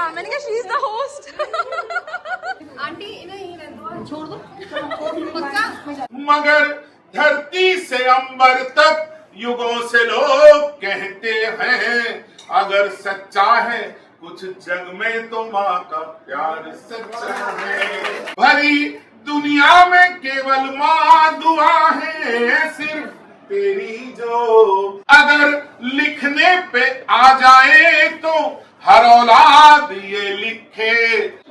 दिया, मैंने कहा she is the host. Aunty इन्हें यहीं रहने दो, छोड़ दो पक्का। मगर धरती से अंबर तक युगों से लोग कहते हैं, अगर सच्चा है कुछ जग में तो माँ का प्यार सच्चा है। भरी दुनिया में केवल माँ दुआ है सिर्फ तेरी, जो अगर लिखने पे आ जाए तो हर औलाद ये लिखे।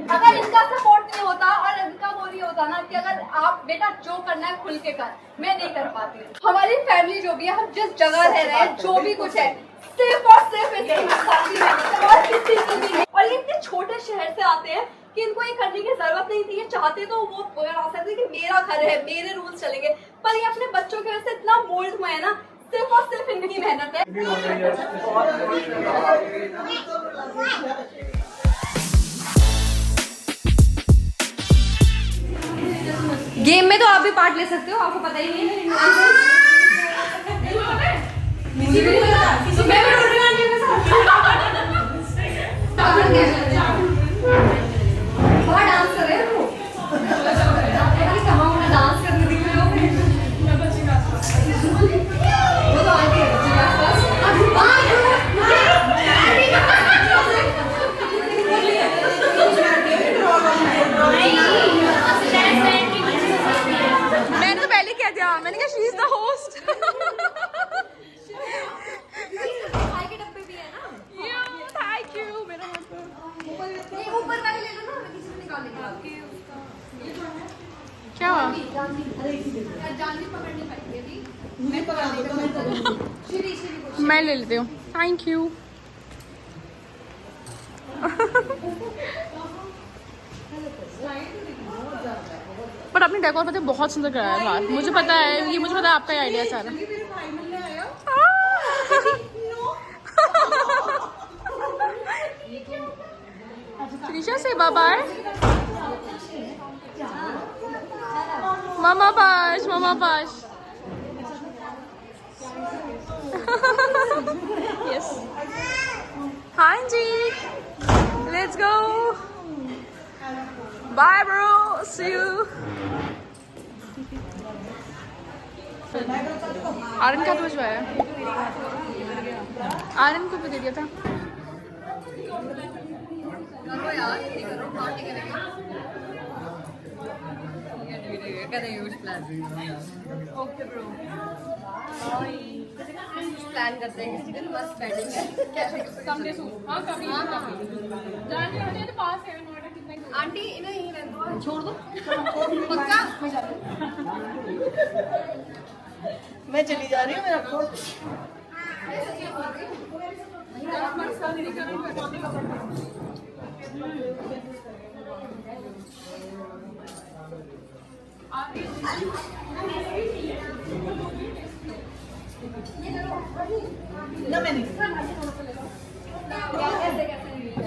अगर इनका सपोर्ट नहीं होता और इनका वो नहीं होता ना कि अगर आप बेटा जो करना है खुल के कर, मैं नहीं कर पाती। हमारी फैमिली जो भी है, हम जिस जगह रह रहे हैं, जो भी कुछ है, सिर्फ और सिर्फ इसकी साथी है और किसी की भी नहीं। और ये इतने छोटे शहर से आते हैं कि इनको ये करने की जरूरत नहीं थी। ये चाहते तो वो बना सकते कि मेरा घर है, मेरे रूल्स चलेंगे, पर ये अपने बच्चों की वजह से इतना मोल्ड हुए हैं ना, सिर्फ और सिर्फ इनकी मेहनत है। गेम में तो आप भी पार्ट ले सकते हो, आपको पता ही नहीं है। मुझे भी नहीं पता, तो मैं भी रोटी खाने के साथ बाहर डांस कर रहे हैं वो। कहाँ उन्हें डांस करने दिख रहे हो? वो तो आंटी है बच्चे के आसपास। मैंने तो पहले कह दिया, मैंने कहा शी इज द होस्ट। चाय के डब्बे भी है ना? Thank you. मेरा मतलब ये ऊपर वाले ले लो ना, मैं किसी को निकाल लेंगे। क्या हुआ? जानवी पकड़नी पड़ेगी अभी। मैं पकड़ देता हूँ। श्री मैं ले लेती हूँ, थैंक यू। पर अपनी डेकोर पता है बहुत सुंदर कराया है बाहर। मुझे पता है, ये मुझे पता है आपका ही आइडिया सारा। त्रिशा से बाय। मामा पास, मामा पास। यस, हाँ जी, let's go, bye bro, see you. Aryan का तो भिजवाया, आर्यन को भी दे दिया था। करो यार, ये करो, पार्टी करेंगे। करेंगे कुछ प्लान। ओके ब्रो, प्लान करते हैं किसी दिन, बस बैठेंगे। क्या कमरे से हाँ कभी जाने वाले तो पास है नोएडा कितना। आंटी इन्हें यहीं रहने दो, छोड़ दो पक्का। मैं चली जा रही हूँ, मेरा फोन। ना मैंने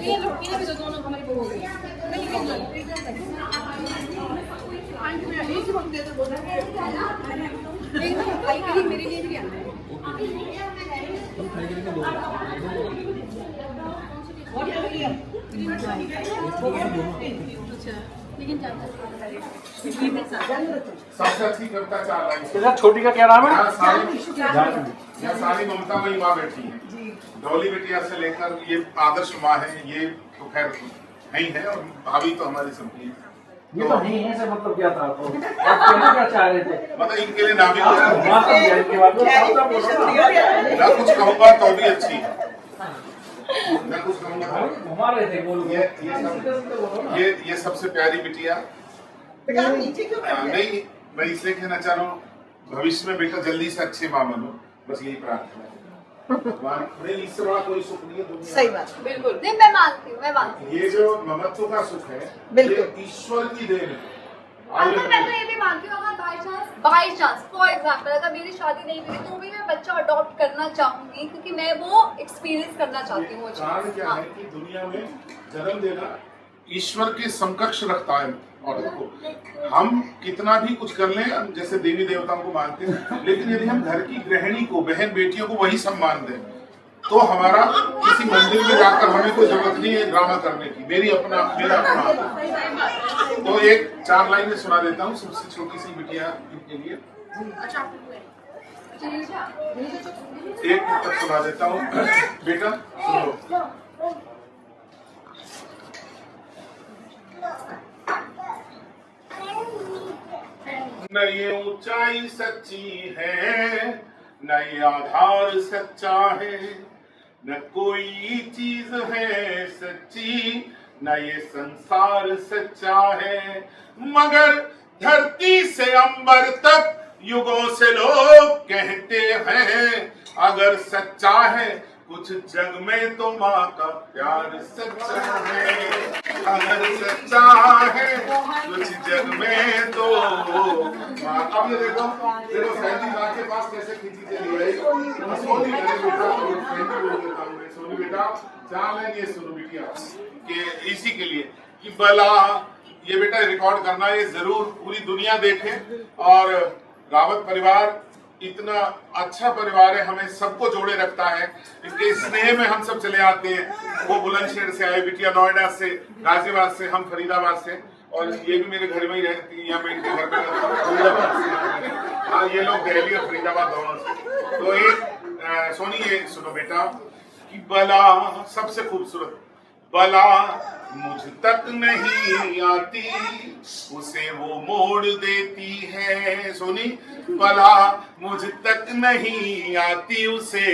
ये लड़की ने भी दोनों हमारी बहू हो गई। भाई के लिए, मेरे लिए भी आना है। लेकिन सबसे अच्छी कविता 4 लाइन। छोटी का क्या नाम है? यहाँ सारी ममता वही माँ बैठी है। डॉली बेटिया से लेकर ये आदर्श माँ है, ये तो खैर है ही है, और भाभी तो हमारी संपत्ति है। ये तो नहीं है, मतलब क्या था आपको? आप कहना क्या चाह रहे थे? मतलब इनके लिए नाम मैं ना कुछ कहूँगा तो भी अच्छी है, मैं कुछ कहूँगा घुमा रहे थे बोल। ये सबसे प्यारी बिटिया नीचे क्यों नहीं, मैं इसलिए कहना चाह रहा हूँ, भविष्य में बेटा जल्दी से अच्छे माँ बनो, बस यही प्रार्थना है। भगवान नहीं, इससे बड़ा कोई सुख नहीं है दुनिया। सही बात, बिल्कुल नहीं, मैं मानती हूँ, मैं मानती हूँ। ये जो ममत्व का सुख है, बिल्कुल। ये ईश्वर की देन है। अंकल मैं तो ये भी मानती हूँ, अगर बाई चांस फॉर एग्जाम्पल अगर मेरी शादी नहीं हुई तो भी मैं बच्चा अडॉप्ट करना चाहूंगी, क्योंकि मैं वो एक्सपीरियंस करना चाहती हूँ। कारण क्या है कि दुनिया में जन्म देना ईश्वर के समकक्ष रखता है औरत को। हम कितना भी कुछ कर लें, जैसे देवी देवताओं को मानते हैं, लेकिन यदि हम घर की गृहिणी को, बहन बेटियों को वही सम्मान दें, तो हमारा किसी मंदिर में जाकर हमें कोई जरूरत नहीं है ड्रामा करने की। मेरा अपना तो एक 4 लाइनें सुना देता हूँ सबसे छोटी सी बिटिया के लिए। एक तक सुना देता हूँ बेटा सुनो। न ये ऊंचाई सच्ची है, न ये आधार सच्चा है, न कोई चीज है सच्ची, न ये संसार सच्चा है, मगर धरती से अंबर तक युगों से लोग कहते हैं, अगर सच्चा है कुछ जग में तो माँ का प्यार सच्चा है, अगर सच्चा है कुछ जग में तो माँ। अब ये देखो देखो 37 के पास कैसे खींची चली गई। सोनी बेटा सोनी बेटा 4 लाइन ये सुनो बिटिया कि इसी के लिए कि भला ये बेटा रिकॉर्ड करना, ये जरूर पूरी दुनिया देखे। और रावत परिवार इतना अच्छा परिवार है, हमें सबको जोड़े रखता है। इनके स्नेह में हम सब चले आते हैं। वो बुलंदशहर से आए, बिटिया नोएडा से, गाजियाबाद से, हम फरीदाबाद से, और ये भी मेरे घर में ही रहती है, या मैं इनके घर में फरीदाबाद से। हाँ, ये लोग दिल्ली और फरीदाबाद दोनों से। तो एक सोनी ये सुनो बेटा कि बला सबसे खूबसूरत बला मुझ तक नहीं आती, उसे वो मोड़ देती है। सोनी बला मुझ तक नहीं आती, उसे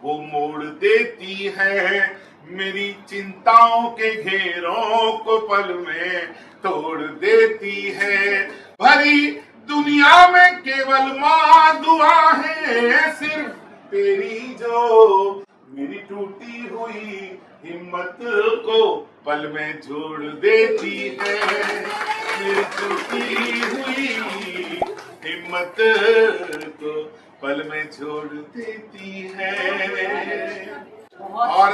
वो मोड़ देती है, मेरी चिंताओं के घेरों को पल में तोड़ देती है। भरी दुनिया में केवल माँ दुआ है सिर्फ तेरी, जो मेरी टूटी हुई हिम्मत को पल में जोड़ देती है, मेरी टूटी हुई हिम्मत को पल में जोड़ देती है। और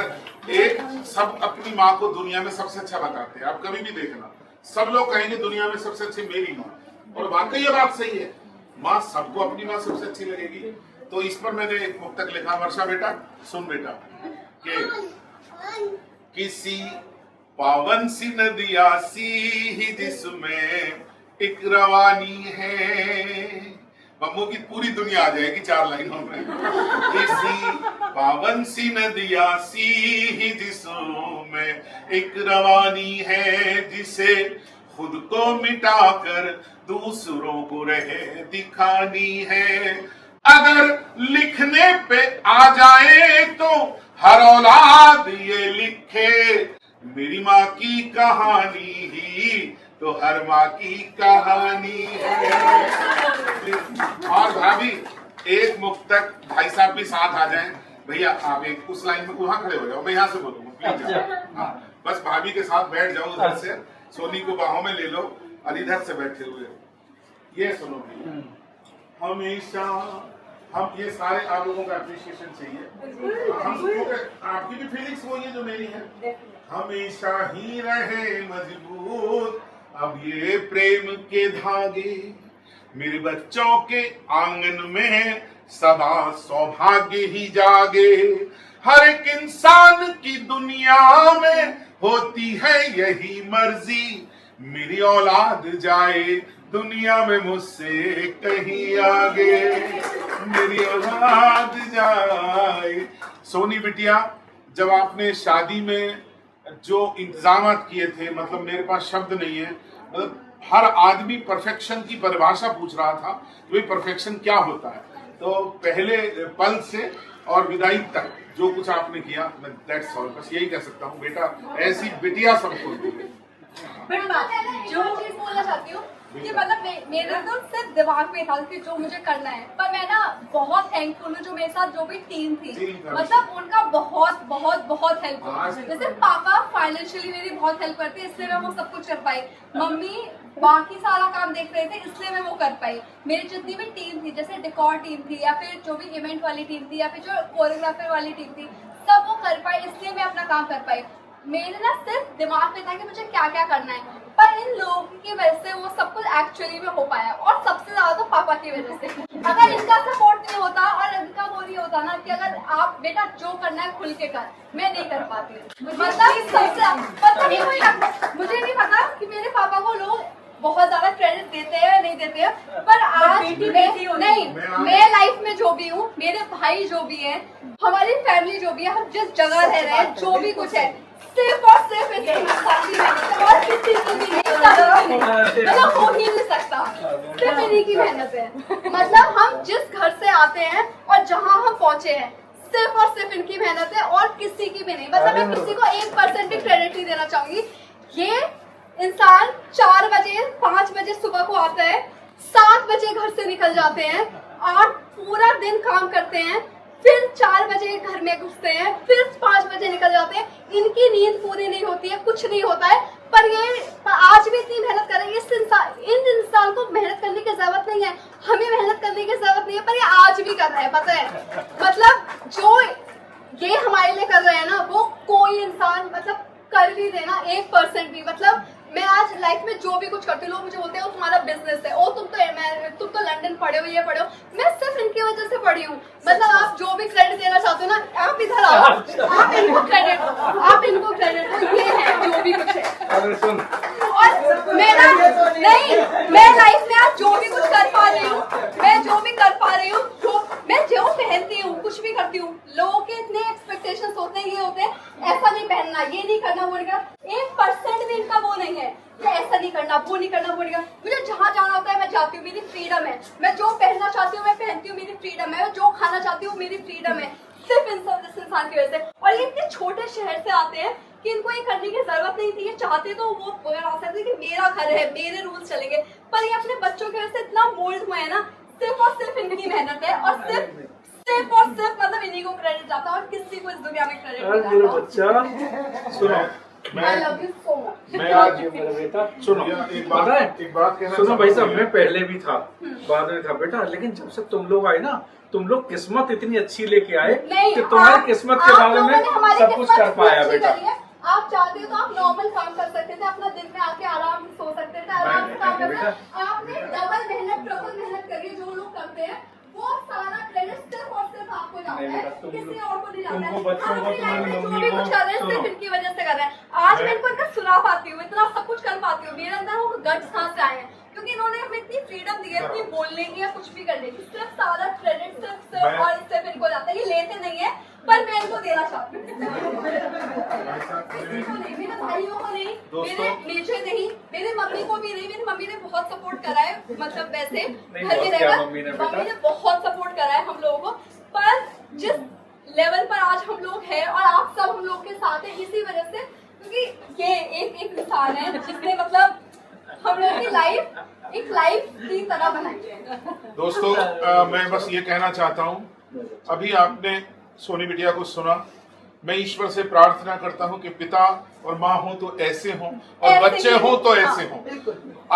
एक सब अपनी माँ को दुनिया में सबसे अच्छा बताते हैं। आप कभी भी देखना, सब लोग कहेंगे दुनिया में सबसे अच्छी मेरी माँ, और वाकई ये बात सही है। माँ सबको अपनी माँ सबसे अच्छी लगेगी। तो इस पर मैंने एक मुक्तक लिखा। वर्षा बेटा सुन बेटा कि किसी पावन सी नदिया सी ही जिसमें एक रवानी है। बम्बू की पूरी दुनिया आ जाएगी 4 लाइनों में। किसी पावन सी नदिया सी ही जिसमें एक रवानी है, जिसे खुद को मिटाकर दूसरों को रहे दिखानी है। अगर लिखने पे आ जाए तो हर औलाद ये लिखे, मेरी माँ की कहानी ही तो हर माँ की कहानी है। और भाभी एक मुक्तक भाई साहब भी साथ आ जाएं। भैया आप एक उस लाइन में वहां खड़े हो जाओ, मैं यहाँ से बोलूंगा प्लीज। हाँ, बस भाभी के साथ बैठ जाओ उधर से, सोनी को बाहों में ले लो और इधर से बैठे हुए ये सुनो भैया। हमेशा हम ये सारे आप लोगों का अप्रिशिएशन चाहिए। हम आपकी भी फीलिंग्स वही है जो मेरी है। हमेशा ही रहे मजबूत अब ये प्रेम के धागे, मेरे बच्चों के आंगन में सदा सौभाग्य ही जागे। हर एक इंसान की दुनिया में होती है यही मर्जी, मेरी औलाद जाए दुनिया में मुझसे कहीं आगे, मेरी औलाद जाए। सोनी बिटिया, जब आपने शादी में जो इंतजाम किए थे, मतलब मेरे पास शब्द नहीं है, मतलब हर आदमी परफेक्शन की परिभाषा पूछ रहा था कि परफेक्शन क्या होता है। तो पहले पल से और विदाई तक जो कुछ आपने किया, मैं दैट्स ऑल, बस यही कह सकता हूँ। बेटा ऐसी बिटिया सबको जो चीज बोलना चाहती हूँ कि मतलब मेरे तो सिर्फ दिमाग में था कि जो मुझे करना है, पर मैं ना बहुत थैंकफुल हूँ जो मेरे साथ जो भी टीम थी, मतलब उनका बहुत बहुत बहुत हेल्प हुआ। जैसे पापा फाइनेंशियली मेरी बहुत हेल्प करते हैं, इसलिए मैं वो सब कुछ कर पाई। मम्मी बाकी सारा काम देख रहे थे, इसलिए मैं वो कर पाई। मेरी जितनी भी टीम थी, जैसे डेकोर टीम थी या फिर जो भी इवेंट वाली टीम थी या फिर जो कोरियोग्राफर वाली टीम थी, सब वो कर पाई, इसलिए मैं अपना काम कर पाई। मेरे ना सिर्फ दिमाग में था कि मुझे क्या क्या करना है, पर इन लोगों की वजह से वो सब कुछ एक्चुअली में हो पाया, और सबसे ज्यादा तो पापा की वजह से। अगर इनका सपोर्ट नहीं होता और इनका वो नहीं होता ना कि अगर आप बेटा जो करना है खुल के कर, मैं नहीं कर पाती। मतलब सबसे पता नहीं, मुझे नहीं पता कि मेरे पापा को लोग बहुत ज्यादा क्रेडिट देते हैं या नहीं देते हैं, पर आज मैं लाइफ में जो भी हूँ, मेरे भाई जो भी है, हमारी फैमिली जो भी है, हम जिस जगह रह रहे हैं, जो भी कुछ है, सिर्फ और सिर्फ इसकी इंसान की मेहनत है, और किसी की भी नहीं, मतलब हो ही नहीं सकता, सिर्फ इन्हीं की मेहनत है। मतलब हम जिस घर से आते हैं और जहाँ हम पहुँचे हैं, सिर्फ और सिर्फ इनकी मेहनत है, और किसी की भी नहीं। मतलब मैं किसी को 1% भी क्रेडिट नहीं देना चाहूंगी। ये इंसान 4 बजे 5 बजे सुबह को आता है, 7 बजे घर से निकल जाते हैं, और पूरा दिन काम करते हैं, फिर 4 बजे घर में घुसते हैं, फिर 5 बजे निकल जाते हैं। इनकी नींद पूरी नहीं होती है, कुछ नहीं होता है, पर ये आज भी इतनी मेहनत करेंगे। इन इंसान को मेहनत करने की जरूरत नहीं है, हमें मेहनत करने की जरूरत नहीं है, पर ये आज भी कर रहे हैं, पता है। मतलब जो ये हमारे लिए कर रहे हैं ना, वो कोई इंसान मतलब कर भी देना 1% भी। मतलब मैं आज लाइफ में जो भी कुछ करती हूँ, लोग मुझे बोलते हैं वो तुम्हारा बिजनेस है, ओ तुम तो लंदन पढ़े हो, ये पढ़े हो, मैं सिर्फ इनकी वजह से पढ़ी हूँ। मतलब आप जो भी क्रेडिट देना चाहते हो ना, आप इधर आओ, आप इनको क्रेडिट दो, आप इनको क्रेडिट दो, ये है जो भी कुछ है। और मेरा नहीं, मैं लाइफ में आज जो भी कुछ कर पा रही हूँ, मैं जो भी कर पा रही हूँ, मैं जो पहनती हूँ, कुछ भी करती हूँ, लोगों के इतने एक्सपेक्टेशंस होते हैं, ये होते हैं, ऐसा नहीं पहनना, ये नहीं करना, वो नहीं करना। 1% भी इनका वो नहीं है कि ऐसा नहीं करना, वो नहीं करना, वो नहीं करना। मुझे जहाँ जाना होता है मैं जाती हूँ, मेरी फ्रीडम है। मैं जो पहनना चाहती हूँ मैं पहनती हूँ, मेरी फ्रीडम है। जो खाना चाहती हूँ मेरी फ्रीडम है, सिर्फ इस इंसान की वजह से। और ये इतने छोटे शहर से आते हैं कि इनको ये करने की जरूरत नहीं थी। ये चाहते तो वो आ सकते कि मेरा घर है, मेरे रूल्स चलेंगे, पर ये अपने बच्चों की वजह से इतना मोल्ड हुए है ना, सिर्फ और सिर्फ इनकी मेहनत है, और सिर्फ और सिर्फ मतलब इन्हीं को क्रेडिट जाता है, और किसी को इस दुनिया में क्रेडिट नहीं जाता। सुनो, I love you so much. मैं आज मेरा बेटा सुनो, एक बात कहना सुनो भाई साहब, चाहता हूँ। मैं पहले भी था, बाद में था बेटा, लेकिन जब से तुम लोग आए ना, तुम लोग किस्मत इतनी अच्छी लेके आए कि तुम्हारी किस्मत के बारे में सब कुछ कर पाया बेटा। आप चाहते हो तो आप नॉर्मल काम कर सकते थे, अपना दिन में आके आराम से सो सकते थे, आराम से काम कर सकते थे। आपने डबल मेहनत ट्रिपल मेहनत करी, जो लोग करते हैं वो सारा क्रेडिट सिर्फ और सिर्फ आपको जाता है, किसी और को नहीं जाता है। हम अपनी लाइफ में जो भी कुछ कर रहे हैं सिर्फ इनकी वजह से कर रहे हैं। आज मैं इनको इनका सुना पाती हूँ, इतना सब कुछ कर पाती हूँ, मेरे अंदर वो गट्स कहाँ से आए हैं, क्योंकि इन्होंने हमें इतनी फ्रीडम दी है, इतनी बोलने की या कुछ भी करने की। सिर्फ सारा क्रेडिट सिर्फ और सिर्फ इनको जाता है। ये लेते नहीं है, पर मैं इनको देना चाहती हूँ, किसी को नहीं, मेरे भाइयों को नहीं, मेरे नीचे नहीं, मेरी मम्मी को भी नहीं। मेरी मम्मी ने बहुत सपोर्ट करा है, मतलब वैसे घर में रहकर मम्मी ने बहुत सपोर्ट करा है हम लोगों को। पर जिस लेवल पर आज हम लोग हैं और आप सब हम लोग के साथ हैं, इसी वजह से, क्योंकि ये एक इंसान है जिसने मतलब हम लोग की लाइफ एक लाइफ की तरह बनाई है। दोस्तों मैं बस ये कहना चाहता हूँ, अभी आपने सोनी बिटिया को सुना। मैं ईश्वर से प्रार्थना करता हूँ कि पिता और माँ हो तो ऐसे हों, और बच्चे हो तो ऐसे हों।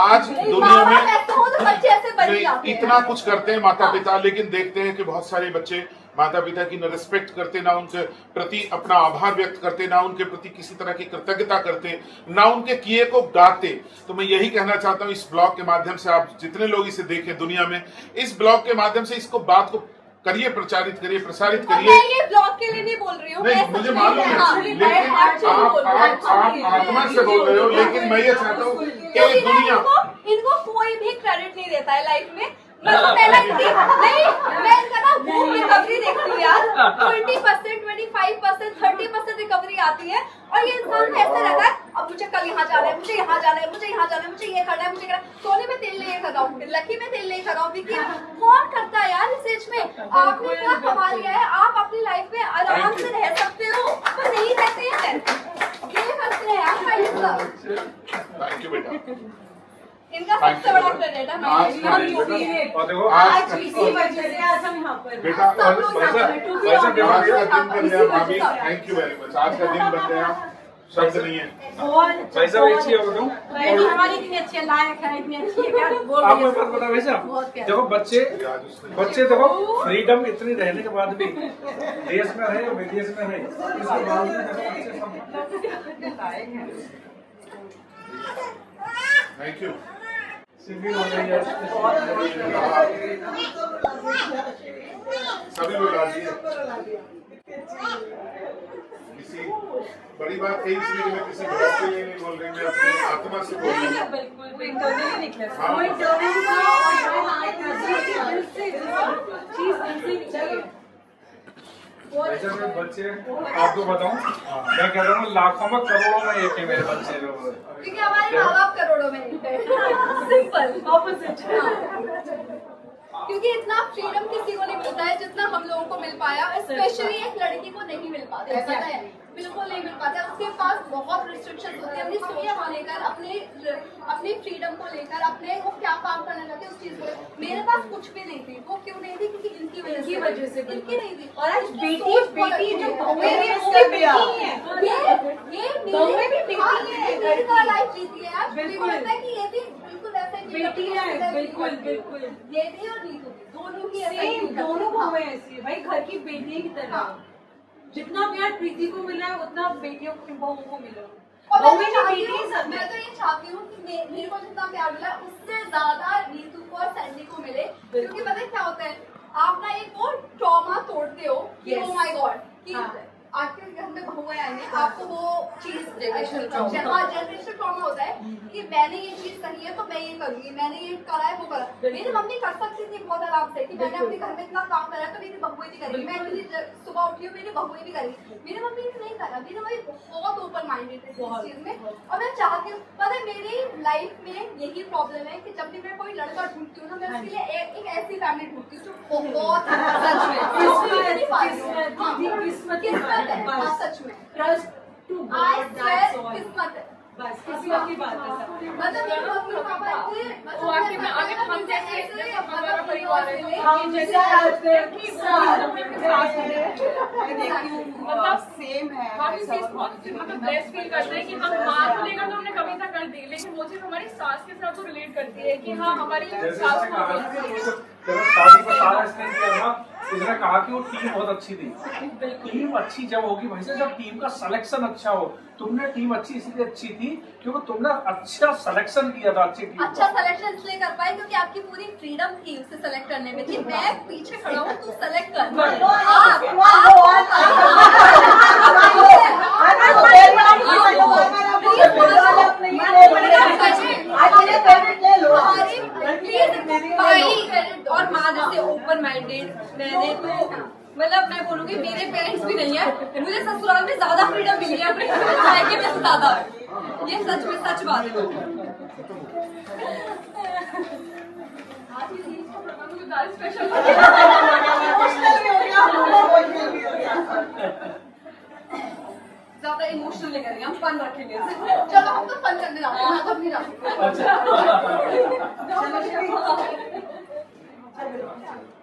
आज दुनिया में ऐसे हो तो बच्चे ऐसे बन जाते हैं। इतना कुछ करते हैं माता पिता, लेकिन देखते हैं कि बहुत सारे बच्चे माता पिता की न रिस्पेक्ट करते, ना उनके प्रति अपना आभार व्यक्त करते, ना उनके प्रति किसी तरह की कृतज्ञता करते, ना उनके किए को गाते। तो मैं यही कहना चाहता हूँ, इस ब्लॉग के माध्यम से आप जितने लोग इसे देखें दुनिया में, इस ब्लॉग के माध्यम से इसको बात को करिए, प्रचारित करिए, प्रसारित करिए। मैं ये ब्लॉग के लिए नहीं बोल रही हूँ, नहीं, मुझे मालूम है, लेकिन आप आत्मा से बोल रहे हो, लेकिन मैं ये चाहता हूँ कि दुनिया इनको कोई भी क्रेडिट नहीं देता है लाइफ में। मैं तो पहले नहीं, मैं इनका ना वो रिकवरी देखती हूँ यार, 20%, 25%, 30% रिकवरी आती है, और ये इंसान ऐसे रहता है, अब मुझे कल यहाँ जाना है, मुझे यहाँ जाना है, मुझे यहाँ जाना है, मुझे ये करना है, मुझे करना है। सोनी में तेल ले कर रहा हूँ, लकी में तेल ले कर रहा हूँ, विकी कौन करता है यार इस एज में? आपने इतना कमा लिया है, आप अपनी लाइफ में आराम से रह सकते हो, पर नहीं रहते हैं, ये करते हैं यार। थैंक यू बेटा, इनका सबसे बड़ा क्रेडिट है। और देखो आज इसी वजह से आज हम यहाँ पर बेटा आज का दिन बन गया भाभी, थैंक यू वेरी मच। आज का दिन बन गया, शब्द नहीं है। भाई साहब एक चीज बताऊं, हमारी इतनी अच्छी लायक है, इतनी अच्छी है, क्या बोल आपको एक बात बता भाई साहब, देखो बच्चे देखो फ्रीडम इतनी रहने के बाद भी देश में रहे विदेश में रहे, इसके बावजूद देखो बच्चे सब थैंक यू। सभी लोग राजी हैं। किसी बड़ी बात है इसलिए मैं किसी बात के लिए नहीं बोल रही, मैं अपनी आत्मा से बोल रही हूँ। बिल्कुल बिल्कुल नहीं निकला हाँ। कोई टर्निंग ऐसे में बच्चे आपको बताऊं, मैं कह रहा हूँ लाखों में करोड़ों में एक है मेरे बच्चे जो। क्योंकि हमारे माँ बाप करोड़ों में नहीं थे। Simple opposite. क्योंकि इतना फ्रीडम किसी को नहीं मिलता है जितना हम लोगों को मिल पाया, स्पेशली एक लड़की को नहीं मिल पाता है, पता है, बिल्कुल नहीं मिल पाता। उसके पास बहुत रिस्ट्रिक्शन होती है अपनी सोच को लेकर, अपनी फ्रीडम को लेकर, अपने वो क्या काम करना चाहते हैं उस चीज को। मेरे पास कुछ भी नहीं थी। वो क्यों नहीं थी? क्योंकि इनकी वजह से इनकी नहीं थी। और आज बेटी जो मेरी तरह लाइफ जीती है आज। बिल्कुल है कि ये भी बिल्कुल ऐसा ही बेटी है, बिल्कुल बिल्कुल ये भी और नीतू भी दोनों की सेम, दोनों बहुएं ऐसी है भाई, घर की बेटी की तरह। हाँ। जितना प्यार प्रीति को मिला है उतना बेटियों को, बहुओं को मिला। और बहुएं मैं जो चाहती बेटी हूँ, सब मैं तो ये चाहती हूँ कि मेरे को जितना प्यार मिला उससे ज्यादा नीतू को और सैंडी को मिले। क्योंकि पता है क्या होता है, आप ना एक वो ट्रॉमा तोड़ते हो कि Yes. ओ माय गॉड कि हाँ। आपके घर में बहुएं आएंगे, आपको वो चीज जनरेशनल ट्रॉमा होता है कि मैंने ये चीज कही है तो मैं ये करूंगी, मैंने ये करा है वो करा। मेरी मम्मी कर सकती थी बहुत आराम से कि मैंने अपने घर में इतना काम करा है तो मेरी बहुएं भी करेगी। मैं इतनी सुबह उठी हूँ, मेरी बहुएं भी करेगी। मेरी मम्मी ने नहीं करा। मेरी मम्मी बहुत ओपन माइंडेड है इस चीज में। और मैं चाहती हूँ, पता है मेरी लाइफ में यही प्रॉब्लम है कि जब भी मैं कोई लड़का ढूंढती हूँ ना, मैं उसके लिए एक ऐसी फैमिली ढूंढती हूँ जो बहुत सच में किस्मत है। हाँ, सच में trust to I God, swear that's all. किस्मत है। बस किस्मत की बात है सब। मतलब मेरे मम्मी पापा इतने वो आके मैं आगे हम जैसे हमारा परिवार है, हम जैसे आज मतलब सेम है। हम इस चीज मतलब बेस्ट फील करते हैं कि हम माँ को लेकर तो हमने कविता कर दी, लेकिन वो चीज हमारी सास के साथ तो रिलेट करती है कि हाँ हमारी जैसे सास इसने कहा ना कि को जब शादी का सारा एक्सप्लेन किया था, इसने कहा कि वो टीम बहुत अच्छी थी। टीम अच्छी जब होगी भाई साहब, जब टीम का सिलेक्शन अच्छा हो। तुमने टीम अच्छी इसलिए अच्छी थी क्योंकि तुमने अच्छा सिलेक्शन किया था अच्छी टीम अच्छा सिलेक्शन इसलिए कर पाए क्योंकि आपकी पूरी फ्रीडम थी उसे सेलेक्ट करने में कि मैं पीछे खड़ा हूँ, तू सेलेक्ट कर। और माँ जैसे ओपन माइंडेड, मैंने तो मतलब मैं बोलूँगी मेरे पेरेंट्स भी नहीं है, मुझे ससुराल में ज्यादा फ्रीडम मिली है अपने मायके में ज्यादा। ये सच में सच बात है। ज्यादा इमोशनल नहीं करेंगे, हम फन रखेंगे। चलो हम तो फन करने जाते हैं, मैं तो नहीं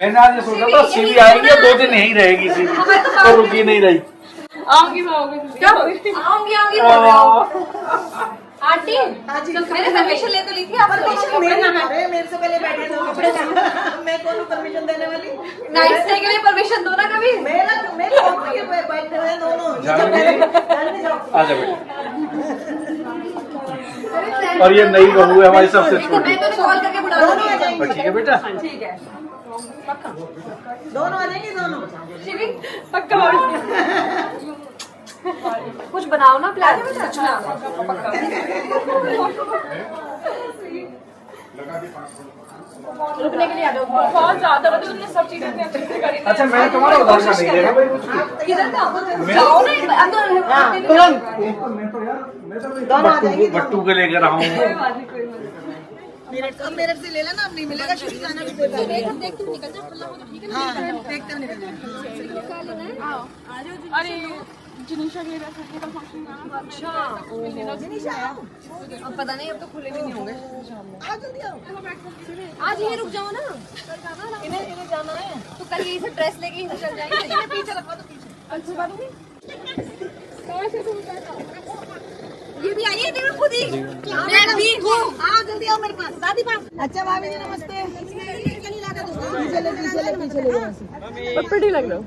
मैंने आज ये सोचा था सीवी आएंगे 2 दिन यहीं रहेगी सीवी, तो रुकी नहीं रही। आऊंगी मैं आऊंगी आऊंगी बोल रहे हो आंटी। मैंने परमिशन ले तो ली थी आप मेरे से पहले बैठे दो कपड़े मैं कौन परमिशन देने वाली? नाइट स्टे के लिए परमिशन दो ना कभी। मेरे बैठे हुए दोनों आ जा बेटा। और ये नई बहू है हमारी सबसे छोटी। मैं तो कॉल करके बुला दूंगी। ठीक है बेटा, ठीक है दोनों आ जाएंगे दोनों। शिवी पक्का कुछ बनाओ ना प्लान। सच में रुकने के लिए आ जाओ। बहुत ज्यादा मतलब तुमने सब चीजें इतनी अच्छे से करी। अच्छा मैं तुम्हारा उधार का नहीं देगा भाई। किधर था जाओ ना अंदर। मैं तो यार मैं तो बट्टू के लेकर आऊँ। मेरे से ले लेना, अब नहीं मिलेगा शुरू जाना भी देगा। देखते हुए निकल जाओ। ठीक है हाँ देखते हुए निकल जाएंगे। अरे जिनीशा के लिए का फंक्शन। अच्छा अब पता नहीं, अब तो खुले भी नहीं होंगे। आओ जल्दी आओ। आज यही रुक जाओ ना, इन्हें जाना है तो कल यही से ड्रेस लेके यहीं चल जाएंगे। इन्हें पीछे रखवा दो, पीछे अच्छी बात नहीं। ये भी आई है देखो खुद ही। मैं भी हूँ। आओ जल्दी आओ मेरे पास, दादी पास। अच्छा भाभी जी नमस्ते। पीछे ले पटपटी लग रहा हो,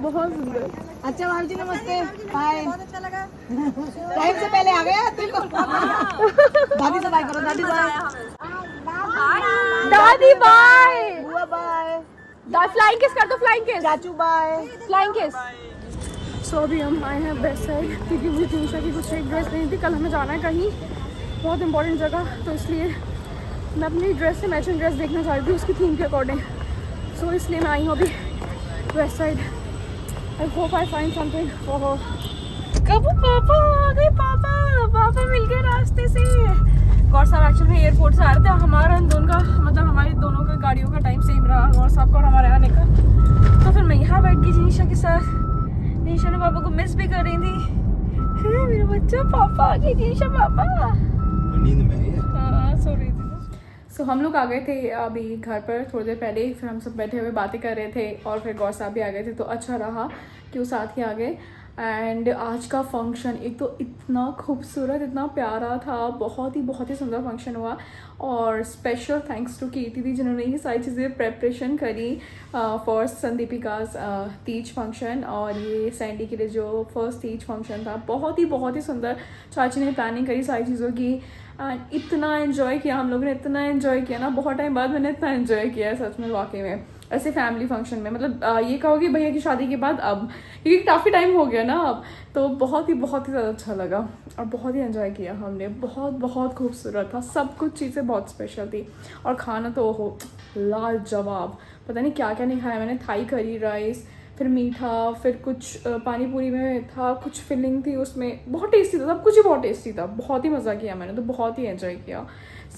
बहुत सुंदर। अच्छा भाभी जी नमस्ते। बाय। बहुत अच्छा लगा। टाइम से पहले आ गया दादी से बाय करो, दादी बाय, दादी बाय, बुआ बाय, फ्लाइंग किस कर दो, फ्लाइंग किस, चाचू बाय, फ्लाइंग किस। सो अभी हम आए हैं बेस्ट साइड क्योंकि मुझे तीनशा की कुछ एक ड्रेस नहीं थी, कल हमें जाना है कहीं बहुत इंपॉर्टेंट जगह, तो इसलिए मैं अपनी ड्रेस से मैचिंग ड्रेस देखना चाह रही थी उसकी थीम के अकॉर्डिंग। सो इसलिए मैं आई हूँ अभी west side. I hope I find something for her. कब पापा आ गए, पापा मिल गए रास्ते से। गौर साहब एक्चुअली में एयरपोर्ट से आ रहे थे, हमारा दोनों का मतलब हमारी दोनों का गाड़ियों का टाइम सेम रहा, गौर साहब का और हमारे आने का। तो फिर मैं यहाँ बैठ गई जिनिशा के साथ। जिनिशा ने पापा को मिस भी कर रही थी। मेरा बच्चा पापा आ गए, जिनिशा पापा नींद में है। हाँ सो रही थी। सो हम लोग आ गए थे अभी घर पर थोड़ी देर पहले, फिर हम सब बैठे हुए बातें कर रहे थे और फिर गौर साहब भी आ गए थे, तो अच्छा रहा कि वो साथ ही आ गए। एंड आज का फंक्शन एक तो इतना खूबसूरत, इतना प्यारा था, बहुत ही सुंदर फंक्शन हुआ। और स्पेशल थैंक्स टू कीर्ति दी जिन्होंने ये सारी चीज़ें प्रेपरेशन करी फॉर संदीपिका's तीज फंक्शन, और ये सैंडी के लिए जो फर्स्ट तीज फंक्शन था बहुत ही सुंदर चाची ने प्लानिंग करी सारी चीज़ों की। एंड इतना एंजॉय किया हम लोगों ने, इतना एंजॉय किया ना, बहुत टाइम बाद मैंने इतना एंजॉय किया है सच में वाकई में ऐसे फैमिली फंक्शन में। मतलब ये कहोगे भैया की शादी के बाद अब, क्योंकि काफ़ी टाइम हो गया ना अब, तो बहुत ही ज़्यादा अच्छा लगा और बहुत ही एंजॉय किया हमने। बहुत खूबसूरत था, सब कुछ चीज़ें बहुत स्पेशल थी। और खाना तो हो लाजवाब, पता नहीं क्या क्या नहीं खाया मैंने। थाई करी राइस, फिर मीठा, फिर कुछ पानी पूरी में था, कुछ फिलिंग थी उसमें, बहुत टेस्टी था, सब कुछ ही बहुत टेस्टी था। बहुत ही मज़ा किया मैंने तो, बहुत ही एंजॉय किया।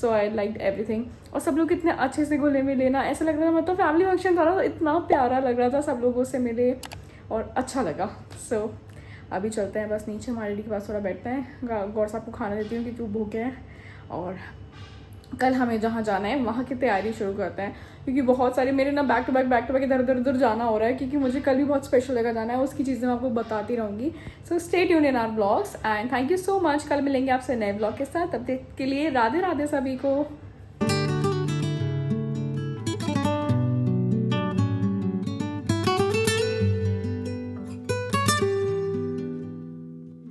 सो आई लाइक एवरीथिंग। और सब लोग इतने अच्छे से घुले मिले ना, ऐसा लग रहा था मतलब फैमिली फंक्शन था ना, तो इतना प्यारा लग रहा था, सब लोगों से मिले और अच्छा लगा। सो अभी चलते हैं बस नीचे मारेडी के पास थोड़ा बैठते हैं, गौर साहब को खाना देती हूँ क्योंकि वो भूखे हैं, और कल हमें जहाँ जाना है वहाँ की तैयारी शुरू करते हैं, क्योंकि बहुत सारे मेरे ना बैक टू बैक इधर उधर जाना हो रहा है, क्योंकि मुझे कल भी बहुत स्पेशल जगह जाना है, उसकी चीज़ें मैं आपको बताती रहूँगी। So stay tune in our blogs and thank you so much. कल मिलेंगे आपसे नए ब्लॉग के साथ, तब तक के लिए राधे राधे सभी को।